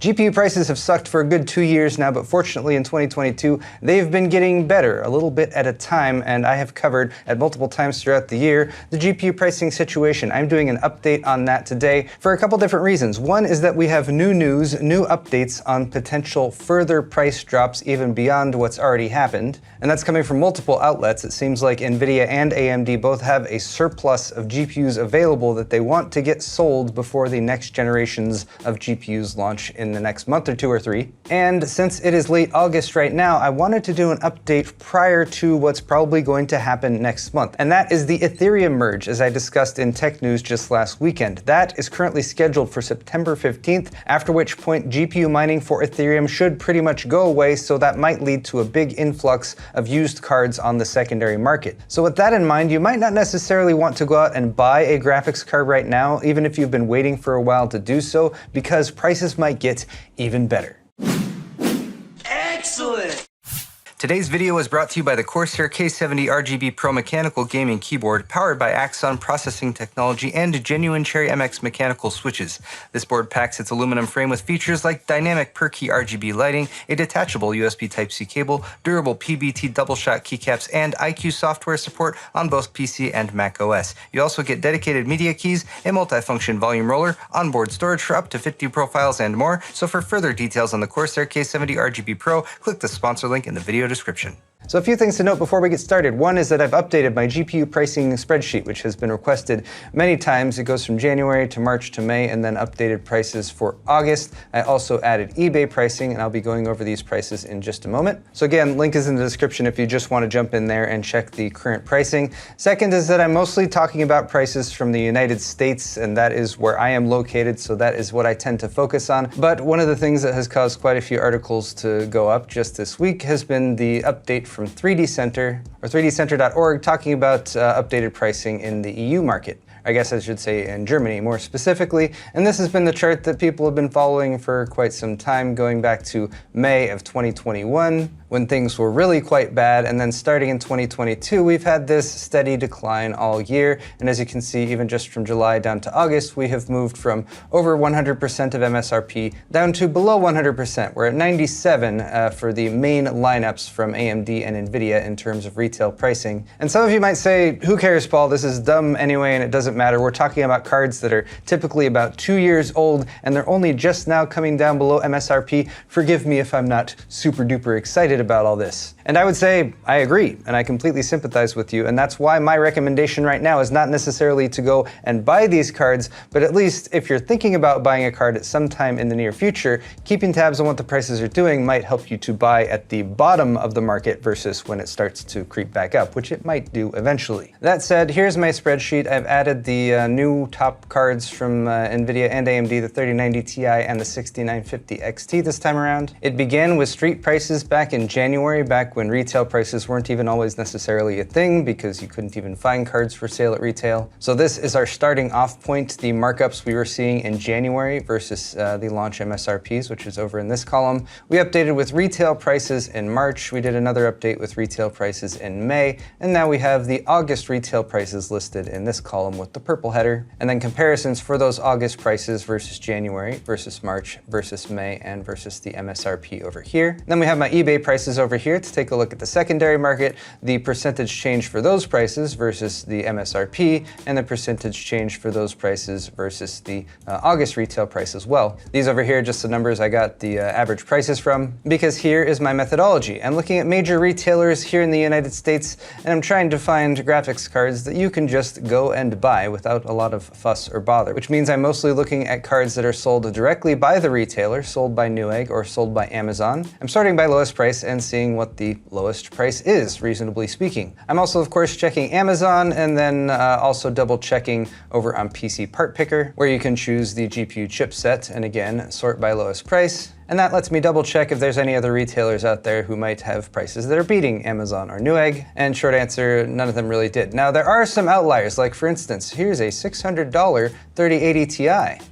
GPU prices have sucked for a good 2 years now, but fortunately in 2022, they've been getting better a little bit at a time, and I have covered at multiple times throughout the year the GPU pricing situation. I'm doing an update on that today for a couple different reasons. One is that we have new news, new updates on potential further price drops even beyond what's already happened, and that's coming from multiple outlets. It seems like NVIDIA and AMD both have a surplus of GPUs available that they want to get sold before the next generations of GPUs launch in the next month or 2 or 3. And since it is late August right now, I wanted to do an update prior to what's probably going to happen next month. And that is the Ethereum merge, as I discussed in tech news just last weekend. That is currently scheduled for September 15th, after which point GPU mining for Ethereum should pretty much go away, so that might lead to a big influx of used cards on the secondary market. So with that in mind, you might not necessarily want to go out and buy a graphics card right now, even if you've been waiting for a while to do so, because prices might get even better. Excellent! Today's video is brought to you by the Corsair K70 RGB Pro mechanical gaming keyboard, powered by Axon processing technology and genuine Cherry MX mechanical switches. This board packs its aluminum frame with features like dynamic per key RGB lighting, a detachable USB Type-C cable, durable PBT double-shot keycaps, and iQ software support on both PC and Mac OS. You also get dedicated media keys, a multifunction volume roller, onboard storage for up to 50 profiles, and more. So for further details on the Corsair K70 RGB Pro, click the sponsor link in the video description. So a few things to note before we get started. One is that I've updated my GPU pricing spreadsheet, which has been requested many times. It goes from January to March to May, and then updated prices for August. I also added eBay pricing, and I'll be going over these prices in just a moment. So again, link is in the description if you just want to jump in there and check the current pricing. Second is that I'm mostly talking about prices from the United States, and that is where I am located, so that is what I tend to focus on. But one of the things that has caused quite a few articles to go up just this week has been the update from 3D Center, or 3dcenter.org, talking about updated pricing in the EU market. I guess I should say in Germany more specifically. And this has been the chart that people have been following for quite some time, going back to May of 2021, when things were really quite bad. And then starting in 2022, we've had this steady decline all year. And as you can see, even just from July down to August, we have moved from over 100% of MSRP down to below 100%. We're at 97 for the main lineups from AMD and NVIDIA in terms of retail pricing. And some of you might say, who cares, Paul? This is dumb anyway, and it doesn't matter. We're talking about cards that are typically about 2 years old, and they're only just now coming down below MSRP. Forgive me if I'm not super duper excited about all this. And I would say I agree, and I completely sympathize with you, and that's why my recommendation right now is not necessarily to go and buy these cards, but at least if you're thinking about buying a card at some time in the near future, keeping tabs on what the prices are doing might help you to buy at the bottom of the market versus when it starts to creep back up, which it might do eventually. That said, here's my spreadsheet. I've added the new top cards from NVIDIA and AMD, the 3090 Ti and the 6950 XT this time around. It began with street prices back in January, back when retail prices weren't even always necessarily a thing because you couldn't even find cards for sale at retail. So this is our starting off point, the markups we were seeing in January versus the launch MSRPs, which is over in this column. We updated with retail prices in March. We did another update with retail prices in May, and now we have the August retail prices listed in this column with the purple header, and then comparisons for those August prices versus January, versus March, versus May, and versus the MSRP over here. Then we have my eBay prices over here to take a look at the secondary market, the percentage change for those prices versus the MSRP, and the percentage change for those prices versus the August retail price as well. These over here are just the numbers I got the average prices from, because here is my methodology. I'm looking at major retailers here in the United States, and I'm trying to find graphics cards that you can just go and buy without a lot of fuss or bother, which means I'm mostly looking at cards that are sold directly by the retailer, sold by Newegg or sold by Amazon. I'm starting by lowest price and seeing what the lowest price is, reasonably speaking. I'm also, of course, checking Amazon, and then also double checking over on PC Part Picker, where you can choose the GPU chipset and again, sort by lowest price. And that lets me double check if there's any other retailers out there who might have prices that are beating Amazon or Newegg. And short answer, none of them really did. Now there are some outliers, like for instance, here's a $600 3080 Ti.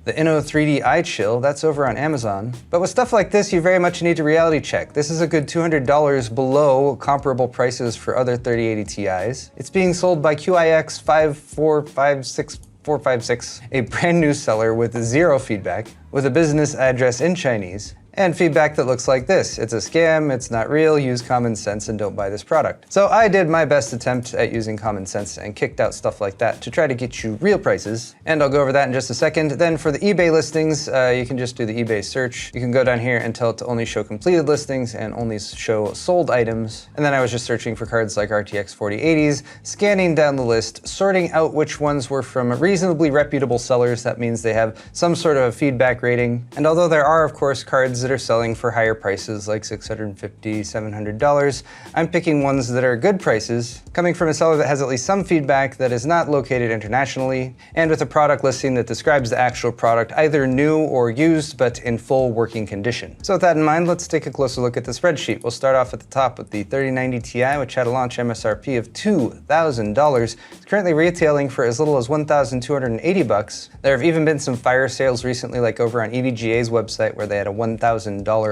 The Inno3D iChill, that's over on Amazon. But with stuff like this, you very much need to reality check. This is a good $200 below comparable prices for other 3080 Ti's. It's being sold by QIX 5456 456, a brand new seller with zero feedback, with a business address in Chinese, and feedback that looks like this. It's a scam, it's not real, use common sense and don't buy this product. So I did my best attempt at using common sense and kicked out stuff like that to try to get you real prices. And I'll go over that in just a second. Then for the eBay listings, you can just do the eBay search. You can go down here and tell it to only show completed listings and only show sold items. And then I was just searching for cards like RTX 4080s, scanning down the list, sorting out which ones were from reasonably reputable sellers. That means they have some sort of a feedback rating. And although there are, of course, cards that are selling for higher prices like $650, $700. I'm picking ones that are good prices, coming from a seller that has at least some feedback, that is not located internationally, and with a product listing that describes the actual product, either new or used, but in full working condition. So with that in mind, let's take a closer look at the spreadsheet. We'll start off at the top with the 3090 Ti, which had a launch MSRP of $2,000. It's currently retailing for as little as $1,280. There have even been some fire sales recently, like over on EVGA's website, where they had a $1,000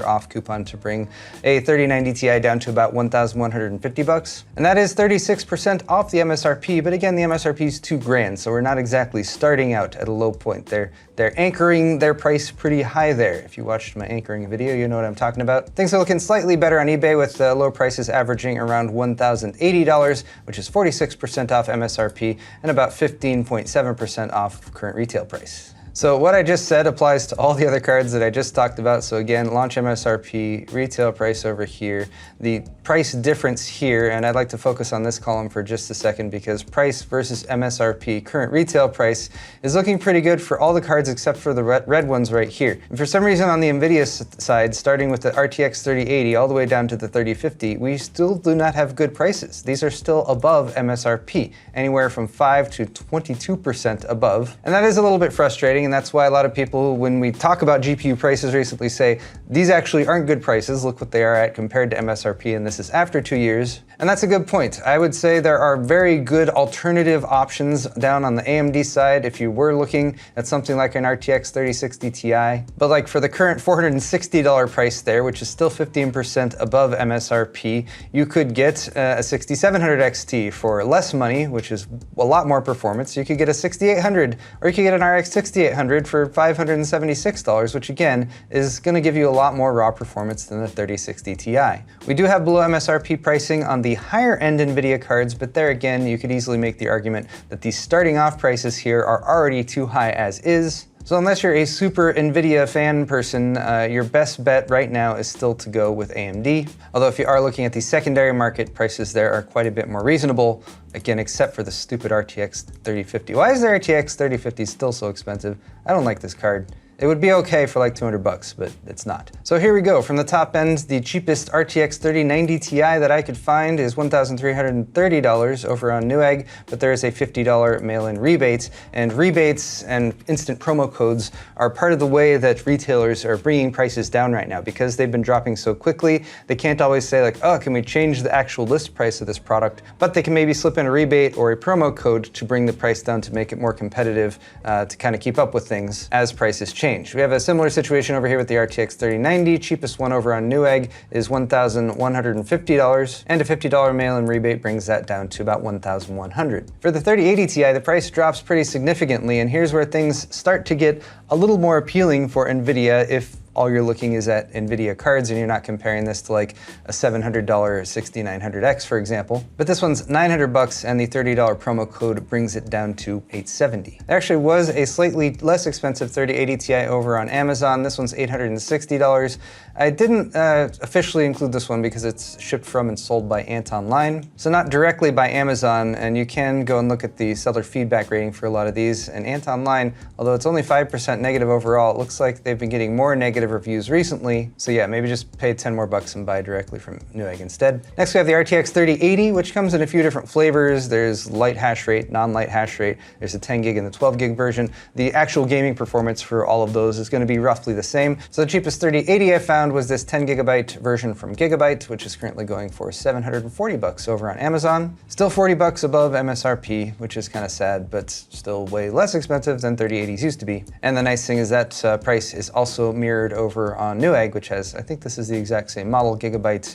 off coupon to bring a 3090 Ti down to about $1,150. And that is 36% off the MSRP, but again, the MSRP is $2,000, so we're not exactly starting out at a low point. They're anchoring their price pretty high there. If you watched my anchoring video, you know what I'm talking about. Things are looking slightly better on eBay, with low prices averaging around $1,080, which is 46% off MSRP and about 15.7% off current retail price. So what I just said applies to all the other cards that I just talked about. So again, launch MSRP, retail price over here, the price difference here, and I'd like to focus on this column for just a second because price versus MSRP, current retail price, is looking pretty good for all the cards except for the red ones right here. And for some reason on the NVIDIA side, starting with the RTX 3080 all the way down to the 3050, we still do not have good prices. These are still above MSRP, anywhere from 5 to 22% above. And that is a little bit frustrating. And that's why a lot of people, when we talk about GPU prices recently, say, these actually aren't good prices, look what they are at compared to MSRP, and this is after 2 years. And that's a good point. I would say there are very good alternative options down on the AMD side if you were looking at something like an RTX 3060 Ti. But like for the current $460 price there, which is still 15% above MSRP, you could get a 6700 XT for less money, which is a lot more performance. You could get a 6800, or you could get an RX 6800 for $576, which again is going to give you a lot more raw performance than the 3060 Ti. We do have below MSRP pricing on the higher end NVIDIA cards, but there again, you could easily make the argument that the starting off prices here are already too high as is. So unless you're a super NVIDIA fan person, your best bet right now is still to go with AMD. Although if you are looking at the secondary market, prices there are quite a bit more reasonable. Again, except for the stupid RTX 3050. Why is the RTX 3050 still so expensive? I don't like this card. It would be okay for like $200, but it's not. So here we go. From the top end, the cheapest RTX 3090 Ti that I could find is $1,330 over on Newegg, but there is a $50 mail-in rebate, and rebates and instant promo codes are part of the way that retailers are bringing prices down right now because they've been dropping so quickly. They can't always say like, oh, can we change the actual list price of this product? But they can maybe slip in a rebate or a promo code to bring the price down to make it more competitive to kind of keep up with things as prices change. We have a similar situation over here with the RTX 3090. Cheapest one over on Newegg is $1,150, and a $50 mail-in rebate brings that down to about $1,100. For the 3080 Ti, the price drops pretty significantly, and here's where things start to get a little more appealing for NVIDIA if all you're looking is at NVIDIA cards and you're not comparing this to like a $700 6900X, for example. But this one's $900 and the $30 promo code brings it down to $870. There actually was a slightly less expensive 3080 Ti over on Amazon. This one's $860. I didn't officially include this one because it's shipped from and sold by Ant Online, so not directly by Amazon, and you can go and look at the seller feedback rating for a lot of these. And Ant Online, although it's only 5% negative overall, it looks like they've been getting more negative reviews recently. So yeah, maybe just pay 10 more bucks and buy directly from Newegg instead. Next we have the RTX 3080, which comes in a few different flavors. There's light hash rate, non-light hash rate. There's a 10 gig and the 12 gig version. The actual gaming performance for all of those is going to be roughly the same. So the cheapest 3080 I found was this 10 gigabyte version from Gigabyte, which is currently going for $740 over on Amazon. Still $40 above MSRP, which is kind of sad, but still way less expensive than 3080s used to be. And the nice thing is that price is also mirrored over on Newegg, which has, I think this is the exact same model, Gigabyte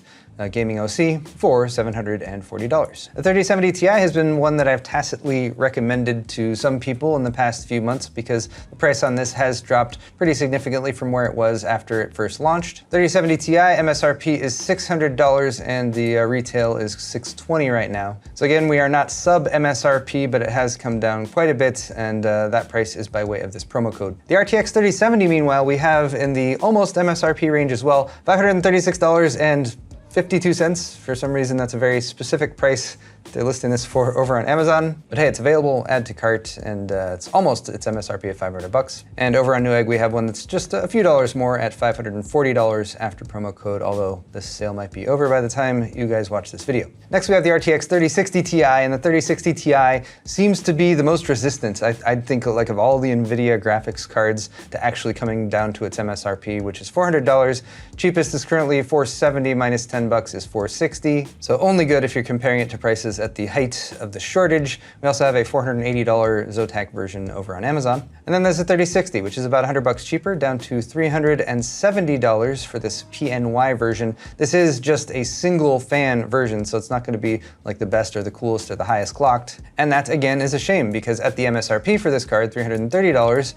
gaming OC for $740. The 3070 Ti has been one that I've tacitly recommended to some people in the past few months because the price on this has dropped pretty significantly from where it was after it first launched. 3070 Ti MSRP is $600 and the retail is $620 right now. So again, we are not sub MSRP, but it has come down quite a bit, and that price is by way of this promo code. The RTX 3070, meanwhile, we have in the almost MSRP range as well, $536.52. For some reason, that's a very specific price they're listing this for over on Amazon. But hey, it's available, add to cart, and it's almost its MSRP of $500. And over on Newegg, we have one that's just a few dollars more at $540 after promo code, although this sale might be over by the time you guys watch this video. Next, we have the RTX 3060 Ti, and the 3060 Ti seems to be the most resistant. I'd think like of all the NVIDIA graphics cards to actually coming down to its MSRP, which is $400. Cheapest is currently $470 minus $10 is $460. So only good if you're comparing it to prices at the height of the shortage. We also have a $480 Zotac version over on Amazon. And then there's a 3060, which is about $100 cheaper, down to $370 for this PNY version. This is just a single fan version, so it's not going to be like the best or the coolest or the highest clocked. And that again is a shame because at the MSRP for this card, $330,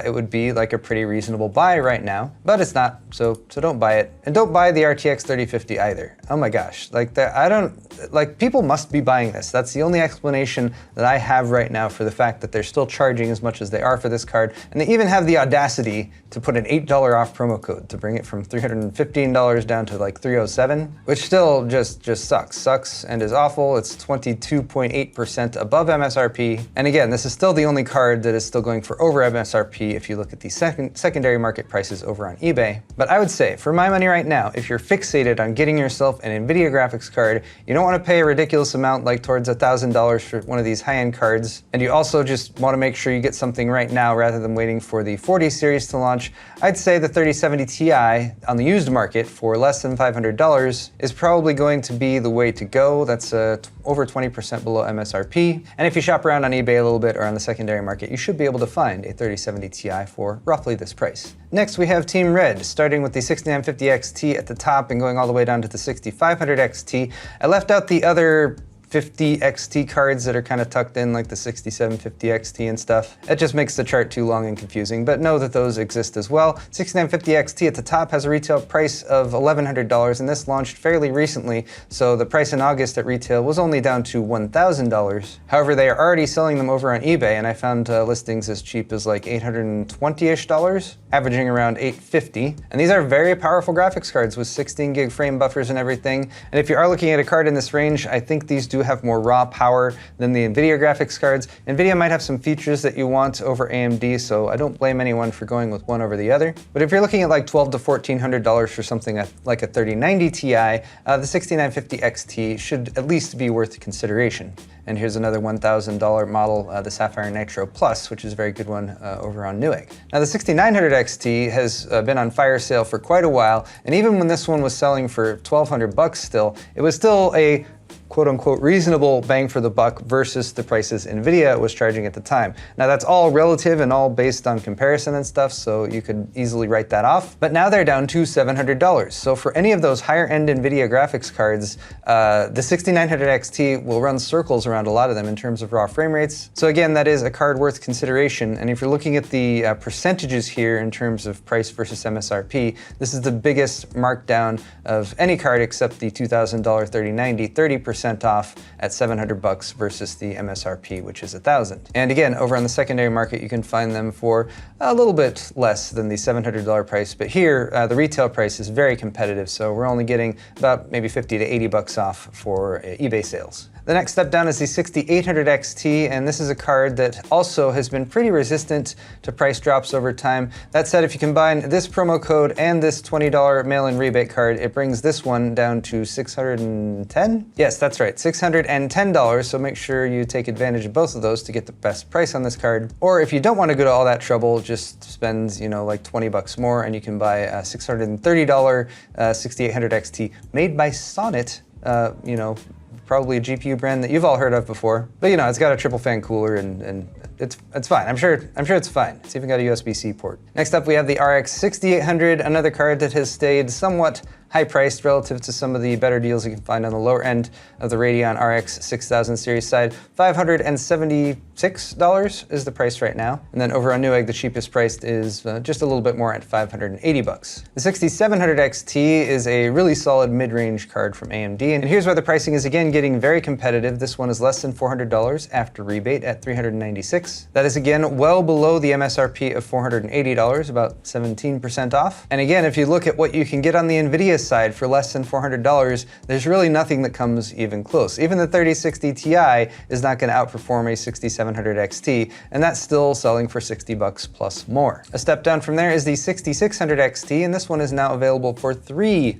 it would be like a pretty reasonable buy right now, but it's not, so don't buy it. And don't buy the RTX 3050 either. Oh my gosh, people must be buying this. That's the only explanation that I have right now for the fact that they're still charging as much as they are for this card. And they even have the audacity to put an $8 off promo code to bring it from $315 down to like $307, which still just sucks and is awful. It's 22.8% above MSRP. And again, this is still the only card that is still going for over MSRP if you look at the secondary market prices over on eBay. But I would say, for my money right now, if you're fixated on getting yourself an NVIDIA graphics card, you don't want to pay a ridiculous amount like towards $1,000 for one of these high-end cards, and you also just want to make sure you get something right now rather than waiting for the 40 series to launch, I'd say the 3070 Ti on the used market for less than $500 is probably going to be the way to go. That's over 20% below MSRP. And if you shop around on eBay a little bit or on the secondary market, you should be able to find a 3070 Ti for roughly this price. Next, we have Team Red, starting with the 6950 XT at the top and going all the way down to the 6500 XT. I left out the other 50 XT cards that are kind of tucked in, like the 6750 XT and stuff. It just makes the chart too long and confusing, but know that those exist as well. 6950 XT at the top has a retail price of $1,100, and this launched fairly recently, so the price in August at retail was only down to $1,000. However, they are already selling them over on eBay, and I found listings as cheap as like $820-ish, averaging around $850. And these are very powerful graphics cards with 16 gig frame buffers and everything. And if you are looking at a card in this range, I think these do have more raw power than the NVIDIA graphics cards. NVIDIA might have some features that you want over AMD, so I don't blame anyone for going with one over the other. But if you're looking at like $1,200 to $1,400 for something like a 3090 Ti, the 6950 XT should at least be worth consideration. And here's another $1,000 model, the Sapphire Nitro Plus, which is a very good one over on Newegg. Now the 6900 XT has been on fire sale for quite a while, and even when this one was selling for $1,200 still, it was still a quote-unquote reasonable bang for the buck versus the prices NVIDIA was charging at the time. Now that's all relative and all based on comparison and stuff, so you could easily write that off. But now they're down to $700. So for any of those higher-end NVIDIA graphics cards, the 6900 XT will run circles around a lot of them in terms of raw frame rates. So again, that is a card worth consideration. And if you're looking at the percentages here in terms of price versus MSRP, this is the biggest markdown of any card except the $2,000 3090, 30% off at $700 versus the MSRP, which is $1,000. And again, over on the secondary market, you can find them for a little bit less than the $700 price, but here the retail price is very competitive, so we're only getting about maybe $50 to $80 off for eBay sales. The next step down is the 6800 XT, and this is a card that also has been pretty resistant to price drops over time. That said, if you combine this promo code and this $20 mail-in rebate card, it brings this one down to $610? Yes, that's right, $610, so make sure you take advantage of both of those to get the best price on this card. Or if you don't want to go to all that trouble, just spend, like $20 more and you can buy a $630 6800 XT made by Sonnet, probably a GPU brand that you've all heard of before. But it's got a triple fan cooler and it's fine. I'm sure it's fine. It's even got a USB-C port. Next up, we have the RX 6800, another card that has stayed somewhat high priced relative to some of the better deals you can find on the lower end of the Radeon RX 6000 series side. $576 is the price right now. And then over on Newegg, the cheapest priced is just a little bit more at $580. The 6700 XT is a really solid mid-range card from AMD. And here's where the pricing is again getting very competitive. This one is less than $400 after rebate at $396. That is again well below the MSRP of $480, about 17% off. And again, if you look at what you can get on the NVIDIA side for less than $400, there's really nothing that comes even close. Even the 3060 Ti is not going to outperform a 6700 XT, and that's still selling for $60 plus more. A step down from there is the 6600 XT, and this one is now available for $300.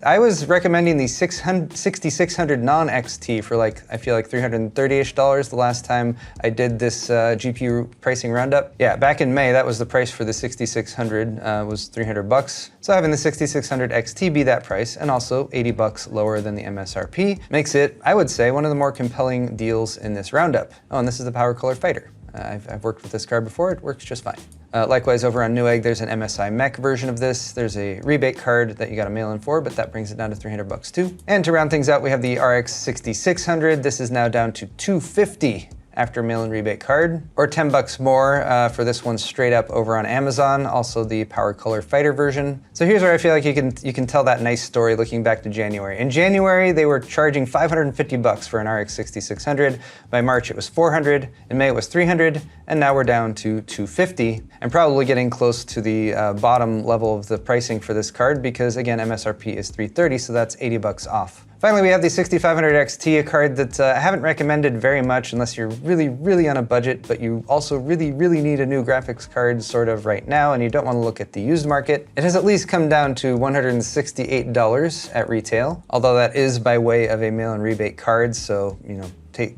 I was recommending the 6600 non-XT for I feel like $330-ish the last time I did this GPU pricing roundup. Yeah, back in May, that was the price for the 6600 was $300. So having the 6600 XT be that price and also $80 lower than the MSRP makes it, I would say, one of the more compelling deals in this roundup. Oh, and this is the Power Color Fighter. I've worked with this card before, it works just fine. Likewise, over on Newegg, there's an MSI Mech version of this. There's a rebate card that you gotta mail in for, but that brings it down to $300 too. And to round things out, we have the RX 6600. This is now down to $250 after mail-in rebate card, or $10 more for this one straight up over on Amazon, also the Power Color Fighter version. So here's where I feel like you can tell that nice story looking back to January. In January, they were charging $550 for an RX 6600. By March, it was $400. In May, it was $300, and now we're down to $250, and probably getting close to the bottom level of the pricing for this card because, again, MSRP is $330, so that's $80 off. Finally, we have the 6500 XT, a card that I haven't recommended very much unless you're really, really on a budget, but you also really, really need a new graphics card sort of right now, and you don't want to look at the used market. It has at least come down to $168 at retail, although that is by way of a mail-in rebate card, so,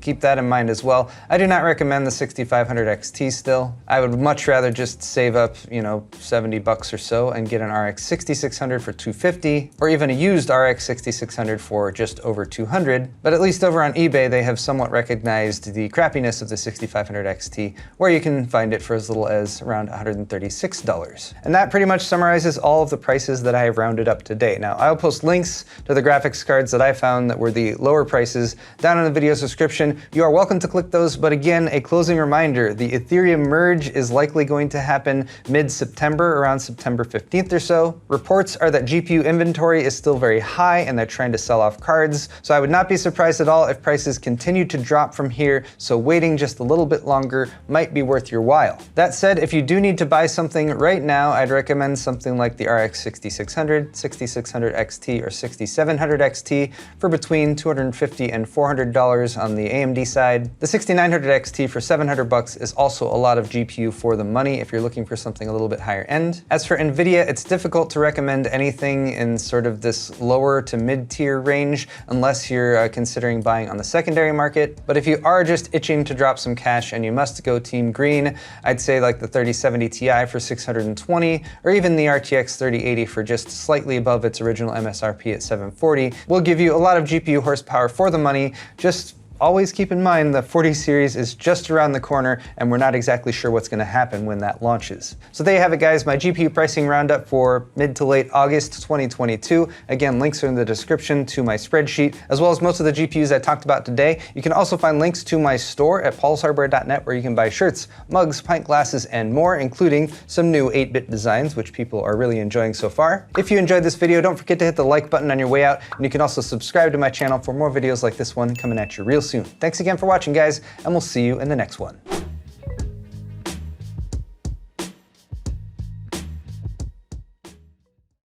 keep that in mind as well. I do not recommend the 6500 XT still. I would much rather just save up, $70 or so and get an RX 6600 for $250, or even a used RX 6600 for just over $200. But at least over on eBay, they have somewhat recognized the crappiness of the 6500 XT, where you can find it for as little as around $136. And that pretty much summarizes all of the prices that I have rounded up today. Now, I'll post links to the graphics cards that I found that were the lower prices down in the video's description. You are welcome to click those, but again, a closing reminder, the Ethereum merge is likely going to happen mid-September, around September 15th or so. Reports are that GPU inventory is still very high and they're trying to sell off cards, so I would not be surprised at all if prices continue to drop from here, so waiting just a little bit longer might be worth your while. That said, if you do need to buy something right now, I'd recommend something like the RX 6600, 6600 XT, or 6700 XT for between $250 and $400 on the AMD side. The 6900 XT for $700 is also a lot of GPU for the money if you're looking for something a little bit higher end. As for NVIDIA, it's difficult to recommend anything in sort of this lower to mid-tier range unless you're considering buying on the secondary market. But if you are just itching to drop some cash and you must go Team Green, I'd say like the 3070 Ti for $620, or even the RTX 3080 for just slightly above its original MSRP at $740 will give you a lot of GPU horsepower for the money. Just always keep in mind the 40 series is just around the corner and we're not exactly sure what's going to happen when that launches. So there you have it, guys, my GPU pricing roundup for mid to late August 2022. Again, links are in the description to my spreadsheet, as well as most of the GPUs I talked about today. You can also find links to my store at paulshardware.net where you can buy shirts, mugs, pint glasses, and more, including some new 8-bit designs, which people are really enjoying so far. If you enjoyed this video, don't forget to hit the like button on your way out, and you can also subscribe to my channel for more videos like this one coming at you real soon. Thanks again for watching, guys, and we'll see you in the next one.